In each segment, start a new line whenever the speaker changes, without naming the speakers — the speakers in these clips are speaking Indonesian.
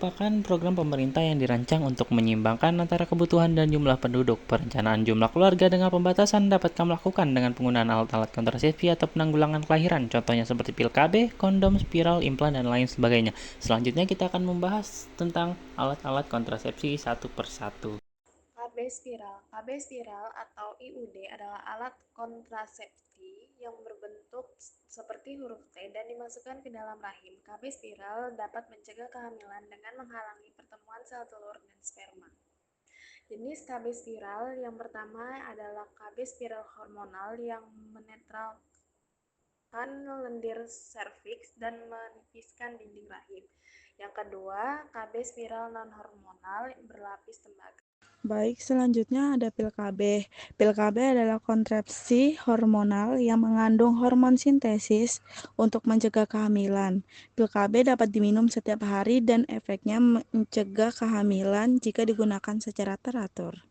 merupakan program pemerintah yang dirancang untuk menyeimbangkan antara kebutuhan dan jumlah penduduk. Perencanaan jumlah keluarga dengan pembatasan dapat kamu lakukan dengan penggunaan alat-alat kontrasepsi atau penanggulangan kelahiran. Contohnya seperti pil KB, kondom, spiral, implan, dan lain sebagainya. Selanjutnya kita akan membahas tentang alat-alat kontrasepsi satu persatu.
KB spiral. KB spiral atau IUD adalah alat kontrasepsi yang berbentuk seperti huruf T dan dimasukkan ke dalam rahim. KB spiral dapat mencegah kehamilan dengan menghalangi pertemuan sel telur dan sperma. Jenis KB spiral yang pertama adalah KB spiral hormonal yang menetralkan lendir serviks dan menipiskan dinding rahim. Yang kedua, KB spiral non-hormonal berlapis tembaga.
Baik, selanjutnya ada pil KB. Pil KB adalah kontrasepsi hormonal yang mengandung hormon sintesis untuk mencegah kehamilan. Pil KB dapat diminum setiap hari dan efeknya mencegah kehamilan jika digunakan secara teratur.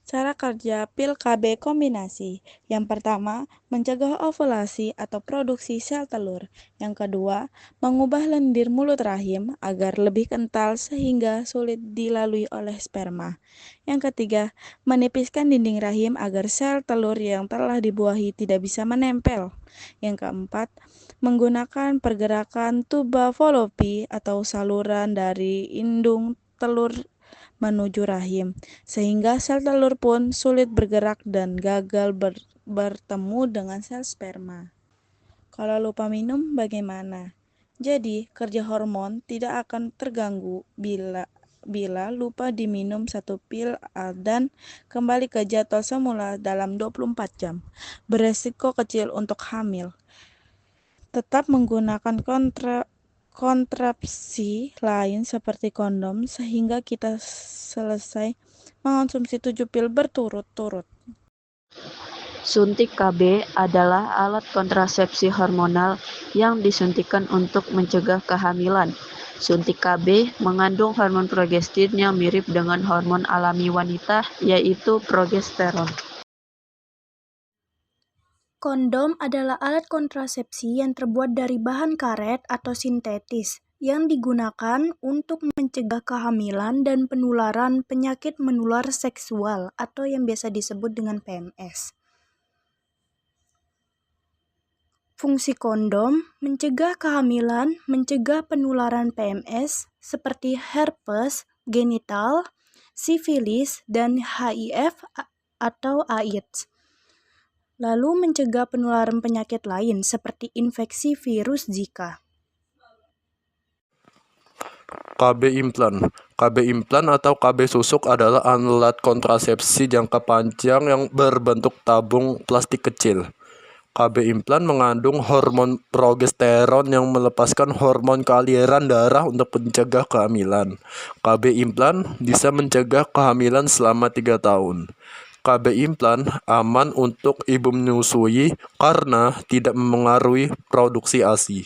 Cara kerja pil KB kombinasi. Yang pertama, mencegah ovulasi atau produksi sel telur. Yang kedua, mengubah lendir mulut rahim agar lebih kental sehingga sulit dilalui oleh sperma. Yang ketiga, menipiskan dinding rahim agar sel telur yang telah dibuahi tidak bisa menempel. Yang keempat, menggunakan pergerakan tuba fallopi atau saluran dari indung telur menuju rahim, sehingga sel telur pun sulit bergerak dan gagal bertemu dengan sel sperma. Kalau lupa minum, bagaimana? Jadi, kerja hormon tidak akan terganggu bila lupa diminum satu pil dan kembali ke jadwal semula dalam 24 jam. Beresiko kecil untuk hamil. Tetap menggunakan kontrasepsi lain seperti kondom sehingga kita selesai mengonsumsi 7 pil berturut-turut.
Suntik KB adalah alat kontrasepsi hormonal yang disuntikan untuk mencegah kehamilan. Suntik KB mengandung hormon progestin yang mirip dengan hormon alami wanita, yaitu progesteron.
Kondom adalah alat kontrasepsi yang terbuat dari bahan karet atau sintetis yang digunakan untuk mencegah kehamilan dan penularan penyakit menular seksual atau yang biasa disebut dengan PMS. Fungsi kondom mencegah kehamilan, mencegah penularan PMS seperti herpes genital, sifilis, dan HIV atau AIDS. Lalu mencegah penularan penyakit lain seperti infeksi virus Zika.
KB implan. KB implan atau KB susuk adalah alat kontrasepsi jangka panjang yang berbentuk tabung plastik kecil. KB implan mengandung hormon progesteron yang melepaskan hormon kealiran darah untuk mencegah kehamilan. KB implan bisa mencegah kehamilan selama 3 tahun. KB implan aman untuk ibu menyusui karena tidak memengaruhi produksi ASI.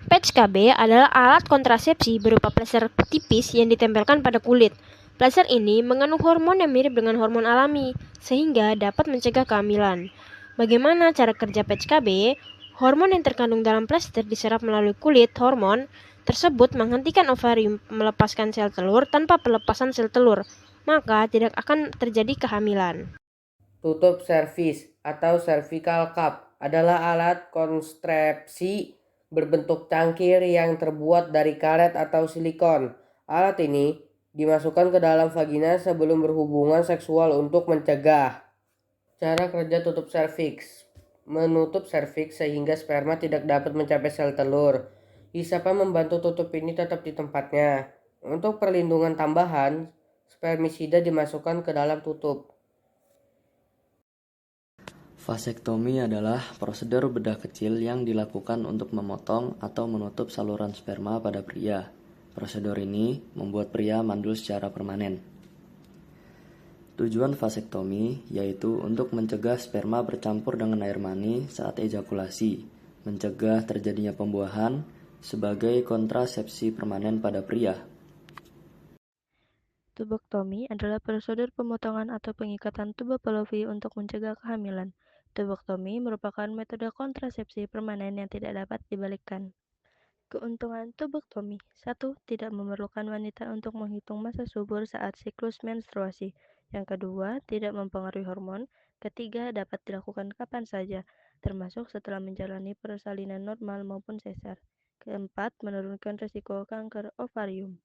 Patch KB adalah alat kontrasepsi berupa plester tipis yang ditempelkan pada kulit. Plester ini mengandung hormon yang mirip dengan hormon alami, sehingga dapat mencegah kehamilan. Bagaimana cara kerja patch KB? Hormon yang terkandung dalam plester diserap melalui kulit. Hormon tersebut menghentikan ovarium melepaskan sel telur tanpa pelepasan sel telur, maka tidak akan terjadi kehamilan.
Tutup servis atau cervical cup adalah alat kontrasepsi berbentuk cangkir yang terbuat dari karet atau silikon. Alat ini dimasukkan ke dalam vagina sebelum berhubungan seksual untuk mencegah. Cara kerja tutup serviks. Menutup serviks sehingga sperma tidak dapat mencapai sel telur. Hisapa membantu tutup ini tetap di tempatnya. Untuk perlindungan tambahan, spermisida dimasukkan ke dalam tutup.
Vasektomi adalah prosedur bedah kecil yang dilakukan untuk memotong atau menutup saluran sperma pada pria. Prosedur ini membuat pria mandul secara permanen. Tujuan vasektomi yaitu untuk mencegah sperma bercampur dengan air mani saat ejakulasi, mencegah terjadinya pembuahan sebagai kontrasepsi permanen pada pria.
Tubektomi adalah prosedur pemotongan atau pengikatan tuba fallopi untuk mencegah kehamilan. Tubektomi merupakan metode kontrasepsi permanen yang tidak dapat dibalikkan. Keuntungan tubektomi. 1. Tidak memerlukan wanita untuk menghitung masa subur saat siklus menstruasi. Yang kedua, tidak mempengaruhi hormon. Ketiga, dapat dilakukan kapan saja, termasuk setelah menjalani persalinan normal maupun sesar. Keempat, menurunkan risiko kanker ovarium.